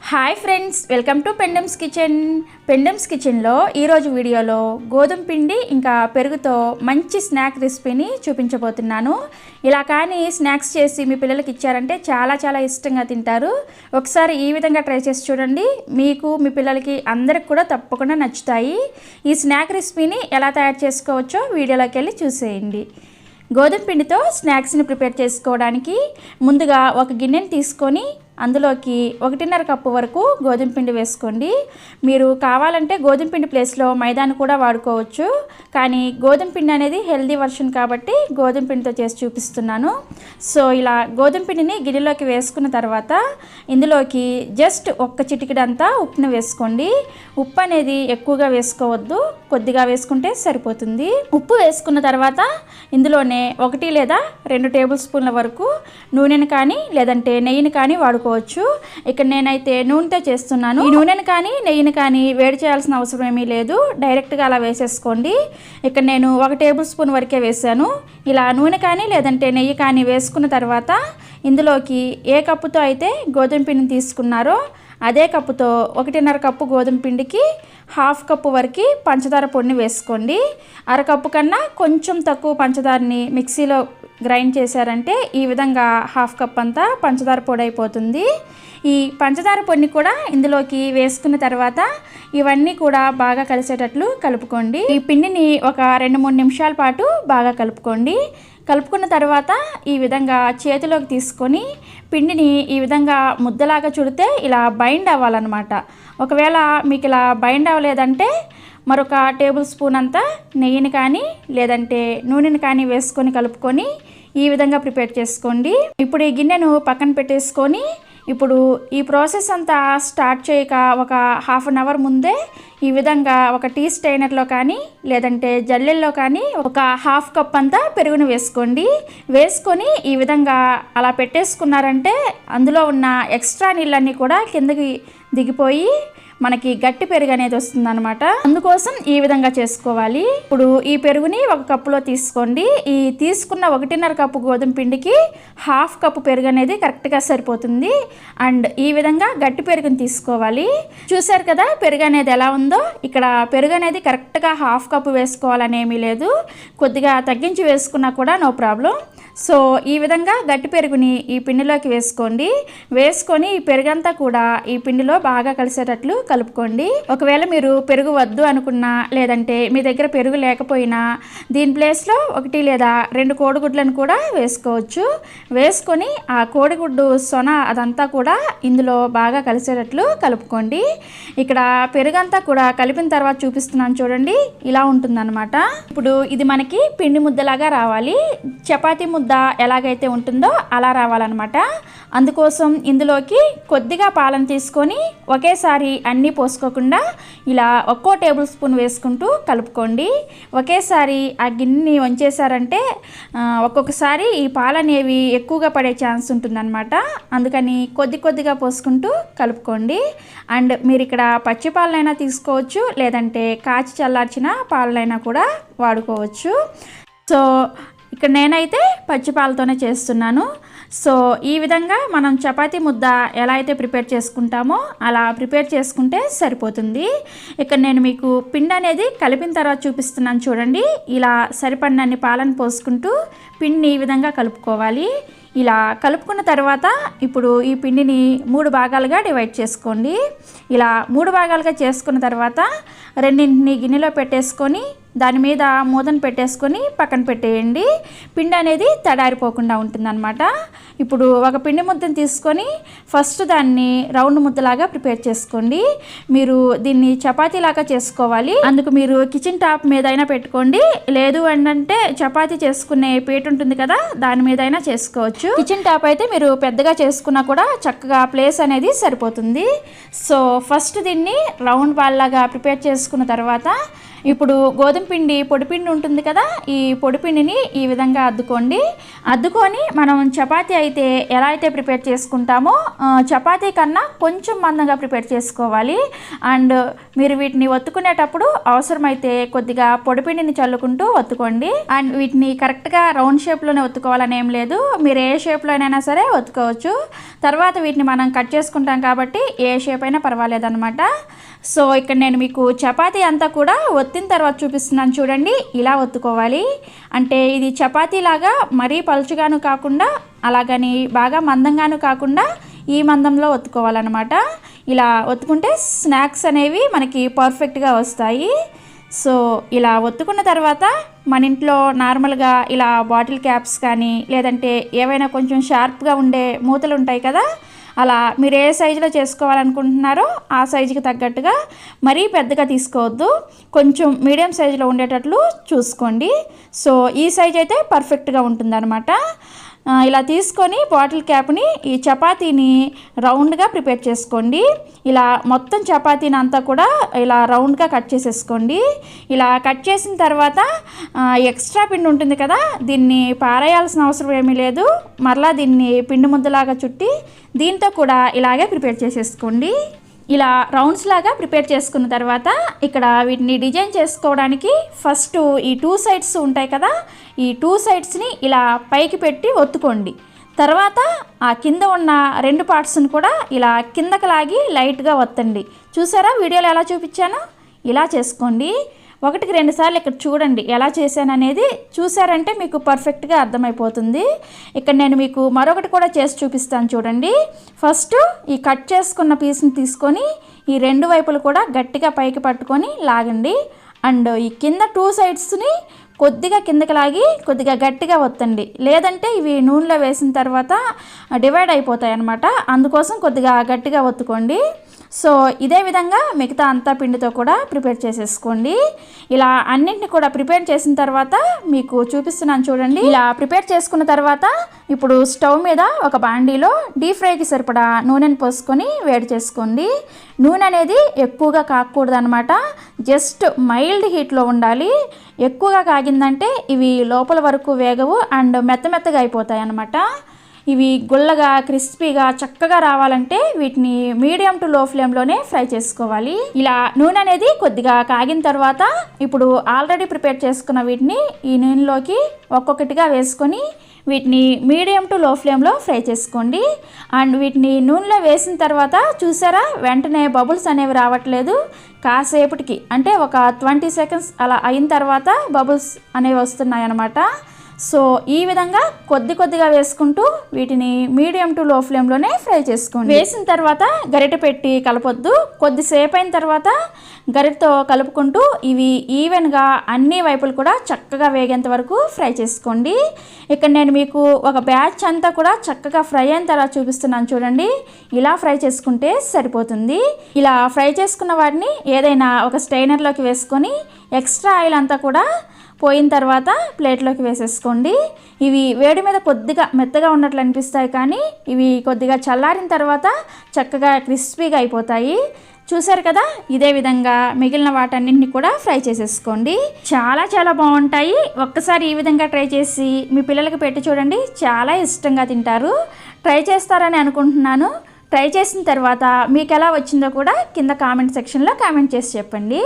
Hi friends, welcome to పెండమ్స్ కిచెన్లో ఈరోజు వీడియోలో గోధుమ పిండి ఇంకా పెరుగుతో మంచి స్నాక్ రెసిపీని చూపించబోతున్నాను. ఇలా కానీ స్నాక్స్ చేసి మీ పిల్లలకి ఇచ్చారంటే చాలా ఇష్టంగా తింటారు. ఒకసారి ఈ విధంగా ట్రై చేసి చూడండి, మీకు మీ పిల్లలకి అందరికి కూడా తప్పకుండా నచ్చుతాయి. ఈ స్నాక్ రెసిపీని ఎలా తయారు చేసుకోవచ్చో వీడియోలోకి వెళ్ళి చూసేయండి. గోధుమ పిండితో స్నాక్స్ని ప్రిపేర్ చేసుకోవడానికి ముందుగా ఒక గిన్నెని తీసుకొని అందులోకి 1.5 కప్పు వరకు గోధుమ పిండి వేసుకోండి. మీరు కావాలంటే గోధుమ పిండి ప్లేస్లో మైదాను కూడా వాడుకోవచ్చు, కానీ గోధుమ పిండి అనేది హెల్దీ వర్షన్ కాబట్టి గోధుమ పిండితో చేసి చూపిస్తున్నాను. సో ఇలా గోధుమ పిండిని గిన్నెలోకి వేసుకున్న తర్వాత ఇందులోకి జస్ట్ ఒక్క చిటికెడంతా ఉప్పును వేసుకోండి. ఉప్పు అనేది ఎక్కువగా వేసుకోవద్దు, కొద్దిగా వేసుకుంటే సరిపోతుంది. ఉప్పు వేసుకున్న తర్వాత ఇందులోనే 1 లేదా 2 టేబుల్ స్పూన్ల వరకు నూనెను కానీ లేదంటే నెయ్యిని కానీ వాడుకోవచ్చు. ఇక్కడ నేనైతే నూనెతో చేస్తున్నాను. ఈ నూనెను కానీ నెయ్యిని కానీ వేడి చేయాల్సిన అవసరం ఏమీ లేదు, డైరెక్ట్గా అలా వేసేసుకోండి. ఇక్కడ నేను 1 టేబుల్ స్పూన్ వరకే వేసాను. ఇలా నూనె కానీ లేదంటే నెయ్యి కానీ వేసుకున్న తర్వాత ఇందులోకి ఏ కప్పుతో అయితే గోధుమ పిండిని తీసుకున్నారో అదే కప్పుతో 1.5 కప్పు గోధుమ పిండికి 1/2 కప్పు వరకు పంచదార పొడిని వేసుకోండి. 1/2 కప్పు కన్నా కొంచెం తక్కువ పంచదారని మిక్సీలో గ్రైండ్ చేశారంటే ఈ విధంగా 1/2 కప్ అంతా పంచదార పొడి అయిపోతుంది. ఈ పంచదార పొడిని కూడా ఇందులోకి వేసుకున్న తర్వాత ఇవన్నీ కూడా బాగా కలిసేటట్లు కలుపుకోండి. ఈ పిండిని ఒక 2-3 నిమిషాల పాటు బాగా కలుపుకోండి. కలుపుకున్న తర్వాత ఈ విధంగా చేతిలోకి తీసుకొని పిండిని ఈ విధంగా ముద్దలాగా చుడితే ఇలా బైండ్ అవ్వాలన్నమాట. ఒకవేళ మీకు ఇలా బైండ్ అవ్వలేదంటే మరొక టేబుల్ స్పూన్ అంతా నెయ్యిని కానీ లేదంటే నూనెని కానీ వేసుకొని కలుపుకొని ఈ విధంగా ప్రిపేర్ చేసుకోండి. ఇప్పుడు ఈ గిన్నెను పక్కన పెట్టేసుకొని ఇప్పుడు ఈ ప్రాసెస్ అంతా స్టార్ట్ చేయక ఒక 1/2 అవర్ ముందే ఈ విధంగా ఒక టీ స్టైనర్లో కానీ లేదంటే జల్లెల్లో కానీ ఒక 1/2 కప్ అంతా పెరుగును వేసుకోండి. వేసుకొని ఈ విధంగా అలా పెట్టేసుకున్నారంటే అందులో ఉన్న ఎక్స్ట్రా నీళ్ళన్నీ కూడా కిందకి దిగిపోయి మనకి గట్టి పెరుగు అనేది వస్తుందన్నమాట. అందుకోసం ఈ విధంగా చేసుకోవాలి. ఇప్పుడు ఈ పెరుగుని 1 కప్పులో తీసుకోండి. ఈ తీసుకున్న 1.5 కప్పు గోధుమ పిండికి 1/2 కప్పు పెరుగు అనేది కరెక్ట్గా సరిపోతుంది. అండ్ ఈ విధంగా గట్టి పెరుగుని తీసుకోవాలి. చూసారు కదా పెరుగు అనేది ఎలా ఉందో. ఇక్కడ పెరుగు అనేది కరెక్ట్గా 1/2 కప్పు వేసుకోవాలని ఏమీ లేదు, కొద్దిగా తగ్గించి వేసుకున్నా కూడా నో ప్రాబ్లం. సో ఈ విధంగా గట్టి పెరుగుని ఈ పిండిలోకి వేసుకోండి. వేసుకొని ఈ పెరుగంతా కూడా ఈ పిండిలో బాగా కలిసేటట్లు కలుపుకోండి. ఒకవేళ మీరు పెరుగు వద్దు అనుకున్నా లేదంటే మీ దగ్గర పెరుగు లేకపోయినా దీని ప్లేస్లో 1 లేదా 2 కోడిగుడ్లను కూడా వేసుకోవచ్చు. వేసుకొని ఆ కోడిగుడ్డు సొన అదంతా కూడా ఇందులో బాగా కలిసేటట్లు కలుపుకోండి. ఇక్కడ పెరుగంతా కూడా కలిపిన తర్వాత చూపిస్తున్నాను చూడండి, ఇలా ఉంటుందన్నమాట. ఇప్పుడు ఇది మనకి పిండి ముద్దలాగా రావాలి. చపాతీ ముద్ద ఎలాగైతే ఉంటుందో అలా రావాలన్నమాట. అందుకోసం ఇందులోకి కొద్దిగా పాలను తీసుకొని ఒకేసారి అన్నీ పోసుకోకుండా ఇలా ఒక్కో టేబుల్ స్పూన్ వేసుకుంటూ కలుపుకోండి. ఒకేసారి ఆ గిన్నెని వంచేసారంటే ఒక్కొక్కసారి ఈ పాలు అనేవి ఎక్కువగా పడే ఛాన్స్ ఉంటుందన్నమాట. అందుకని కొద్దిగా పోసుకుంటూ కలుపుకోండి. అండ్ మీరు ఇక్కడ పచ్చి పాలనైనా తీసుకోవచ్చు లేదంటే కాచి చల్లార్చిన పాలనైనా కూడా వాడుకోవచ్చు. సో ఇక్కడ నేనైతే పచ్చిపాలతోనే చేస్తున్నాను. సో ఈ విధంగా మనం చపాతీ ముద్ద ఎలా అయితే ప్రిపేర్ చేసుకుంటామో అలా ప్రిపేర్ చేసుకుంటే సరిపోతుంది. ఇక్కడ నేను మీకు పిండి అనేది కలిపిన తర్వాత చూపిస్తున్నాను చూడండి. ఇలా సరిపడినన్ని పాలను పోసుకుంటూ పిండిని ఈ విధంగా కలుపుకోవాలి. ఇలా కలుపుకున్న తర్వాత ఇప్పుడు ఈ పిండిని 3 భాగాలుగా డివైడ్ చేసుకోండి. ఇలా 3 భాగాలుగా చేసుకున్న తర్వాత రెండింటిని గిన్నెలో పెట్టేసుకొని దాని మీద మూతను పెట్టేసుకొని పక్కన పెట్టేయండి. పిండి అనేది తడారిపోకుండా ఉంటుందన్నమాట. ఇప్పుడు ఒక పిండి ముద్దను తీసుకొని ఫస్ట్ దాన్ని రౌండ్ ముద్దలాగా ప్రిపేర్ చేసుకోండి. మీరు దీన్ని చపాతీలాగా చేసుకోవాలి. అందుకు మీరు కిచెన్ టాప్ మీద అయినా పెట్టుకోండి, లేదు అంటే చపాతీ చేసుకునే పీట ఉంటుంది కదా దాని మీద అయినా చేసుకోవచ్చు. కిచెన్ టాప్ అయితే మీరు పెద్దగా చేసుకున్నా కూడా చక్కగా ప్లేస్ అనేది సరిపోతుంది. సో ఫస్ట్ దీన్ని రౌండ్ బాల్ లాగా ప్రిపేర్ చేసుకున్న తర్వాత ఇప్పుడు గోధుమ పిండి పొడిపిండి ఉంటుంది కదా, ఈ పొడిపిండిని ఈ విధంగా అద్దుకొని మనం చపాతీ అయితే ఎలా అయితే ప్రిపేర్ చేసుకుంటామో చపాతీ కన్నా కొంచెం మందంగా ప్రిపేర్ చేసుకోవాలి. అండ్ మీరు వీటిని ఒత్తుకునేటప్పుడు అవసరమైతే కొద్దిగా పొడిపిండిని చల్లుకుంటూ ఒత్తుకోండి. అండ్ వీటిని కరెక్ట్గా రౌండ్ షేప్లోనే ఒత్తుకోవాలని ఏం లేదు, మీరు ఏ షేప్లో అయినా సరే ఒత్తుకోవచ్చు. తర్వాత వీటిని మనం కట్ చేసుకుంటాం కాబట్టి ఏ షేప్ అయినా పర్వాలేదన్నమాట. సో ఇక్కడ నేను మీకు చపాతీ అంతా కూడా ఒత్తిన తర్వాత చూపిస్తున్నాను చూడండి. ఇలా ఒత్తుకోవాలి. అంటే ఇది చపాతీ లాగా మరీ పలుచుగాను కాకుండా అలాగని బాగా మందంగాను కాకుండా ఈ మందంలో ఒత్తుకోవాలన్నమాట. ఇలా ఒత్తుకుంటే స్నాక్స్ అనేవి మనకి పర్ఫెక్ట్గా వస్తాయి. సో ఇలా ఒత్తుకున్న తర్వాత మన ఇంట్లో నార్మల్గా ఇలా బాటిల్ క్యాప్స్ కానీ లేదంటే ఏవైనా కొంచెం షార్ప్గా ఉండే మూతలు ఉంటాయి కదా, అలా మీరు ఏ సైజులో చేసుకోవాలనుకుంటున్నారో ఆ సైజుకి తగ్గట్టుగా మరీ పెద్దగా తీసుకోవద్దు, కొంచెం మీడియం సైజులో ఉండేటట్లు చూసుకోండి. సో ఈ సైజ్ అయితే పర్ఫెక్ట్గా ఉంటుందన్నమాట. ఇలా తీసుకొని బాటిల్ క్యాప్ని ఈ చపాతీని రౌండ్గా ప్రిపేర్ చేసుకోండి. ఇలా మొత్తం చపాతీని అంతా కూడా ఇలా రౌండ్గా కట్ చేసేసుకోండి. ఇలా కట్ చేసిన తర్వాత ఎక్స్ట్రా పిండి ఉంటుంది కదా, దీన్ని పారేయాల్సిన అవసరం ఏమీ లేదు. మరలా దీన్ని పిండి ముద్దలాగా చుట్టి దీంతో కూడా ఇలాగే ప్రిపేర్ చేసేసుకోండి. ఇలా రౌండ్స్ లాగా ప్రిపేర్ చేసుకున్న తర్వాత ఇక్కడ వీటిని డిజైన్ చేసుకోవడానికి ఫస్ట్ ఈ 2 సైడ్స్ ఉంటాయి కదా, ఈ 2 సైడ్స్ని ఇలా పైకి పెట్టి ఒత్తుకోండి. తర్వాత ఆ కింద ఉన్న 2 పార్ట్స్ని కూడా ఇలా కిందకి లాగి లైట్గా ఒత్తండి. చూసారా వీడియోలో ఎలా చూపించానో, ఇలా చేసుకోండి. 1కి 2 సార్లు ఇక్కడ చూడండి ఎలా చేశాను అనేది. చూసారంటే మీకు పర్ఫెక్ట్గా అర్థమైపోతుంది. ఇక్కడ నేను మీకు మరొకటి కూడా చేసి చూపిస్తాను చూడండి. ఫస్ట్ ఈ కట్ చేసుకున్న పీస్ని తీసుకొని ఈ 2 వైపులు కూడా గట్టిగా పైకి పట్టుకొని లాగండి. అండ్ ఈ కింద 2 సైడ్స్ని కొద్దిగా కిందకి లాగి కొద్దిగా గట్టిగా ఒత్తండి, లేదంటే ఇవి నూనెలో వేసిన తర్వాత డివైడ్ అయిపోతాయి అన్నమాట. అందుకోసం కొద్దిగా గట్టిగా ఒత్తుకోండి. సో ఇదే విధంగా మిగతా అంతా పిండితో కూడా ప్రిపేర్ చేసేసుకోండి. ఇలా అన్నింటిని కూడా ప్రిపేర్ చేసిన తర్వాత మీకు చూపిస్తున్నాను చూడండి. ఇలా ప్రిపేర్ చేసుకున్న తర్వాత ఇప్పుడు స్టవ్ మీద ఒక బాండీలో డీప్ ఫ్రైకి సరిపడా నూనెని పోసుకొని వేడి చేసుకోండి. నూనె అనేది ఎక్కువగా కాకూడదు అనమాట, జస్ట్ మైల్డ్ హీట్లో ఉండాలి. ఎక్కువగా కాగిందంటే ఇవి లోపల వరకు వేగవు అండ్ మెత్తగా అయిపోతాయి అన్నమాట. ఇవి గుల్లగా క్రిస్పీగా చక్కగా రావాలంటే వీటిని మీడియం టు లో ఫ్లేమ్లోనే ఫ్రై చేసుకోవాలి. ఇలా నూనె అనేది కొద్దిగా కాగిన తర్వాత ఇప్పుడు ఆల్రెడీ ప్రిపేర్ చేసుకున్న వీటిని ఈ నూనెలోకి ఒక్కొక్కటిగా వేసుకొని వీటిని మీడియం టు లో ఫ్లేమ్లో ఫ్రై చేసుకోండి. అండ్ వీటిని నూనెలో వేసిన తర్వాత చూసారా వెంటనే బబుల్స్ అనేవి రావట్లేదు, కాసేపటికి అంటే ఒక 20 సెకండ్స్ అలా అయిన తర్వాత బబుల్స్ అనేవి వస్తున్నాయి అన్నమాట. సో ఈ విధంగా కొద్దిగా వేసుకుంటూ వీటిని మీడియం టు లో ఫ్లేమ్లోనే ఫ్రై చేసుకోండి. వేసిన తర్వాత గరిటె పెట్టి కలపొద్దు, కొద్దిసేపు అయిన తర్వాత గరిటెతో కలుపుకుంటూ ఇవి ఈవెన్గా అన్ని వైపులు కూడా చక్కగా వేగేంత వరకు ఫ్రై చేసుకోండి. ఇక్కడ నేను మీకు ఒక బ్యాచ్ అంతా కూడా చక్కగా ఫ్రై అయిన తర్వాత చూపిస్తున్నాను చూడండి. ఇలా ఫ్రై చేసుకుంటే సరిపోతుంది. ఇలా ఫ్రై చేసుకున్న వాటిని ఏదైనా ఒక స్ట్రైనర్లోకి వేసుకొని ఎక్స్ట్రా ఆయిల్ అంతా కూడా పోయిన తర్వాత ప్లేట్లోకి వేసేసుకోండి. ఇవి వేడి మీద కొద్దిగా మెత్తగా ఉన్నట్లు అనిపిస్తాయి, కానీ ఇవి కొద్దిగా చల్లారిన తర్వాత చక్కగా క్రిస్పీగా అయిపోతాయి. చూసారు కదా, ఇదే విధంగా మిగిలిన వాటన్నింటినీ కూడా ఫ్రై చేసేసుకోండి. చాలా బాగుంటాయి. ఒక్కసారి ఈ విధంగా ట్రై చేసి మీ పిల్లలకి పెట్టి చూడండి, చాలా ఇష్టంగా తింటారు. ట్రై చేస్తారని అనుకుంటున్నాను. ట్రై చేసిన తర్వాత మీకు ఎలా వచ్చిందో కూడా కింద కామెంట్ సెక్షన్లో కామెంట్ చేసి చెప్పండి.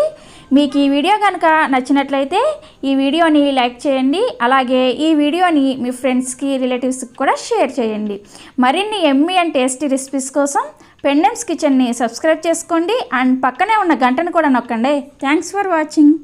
మీకు ఈ వీడియో కనుక నచ్చినట్లయితే ఈ వీడియోని లైక్ చేయండి, అలాగే ఈ వీడియోని మీ ఫ్రెండ్స్కి రిలేటివ్స్కి కూడా షేర్ చేయండి. మరిన్ని యమ్మీ అండ్ టేస్టీ రెసిపీస్ కోసం పెండమ్స్ కిచెన్ని సబ్స్క్రైబ్ చేసుకోండి అండ్ పక్కనే ఉన్న గంటను కూడా నొక్కండి. Thanks for watching.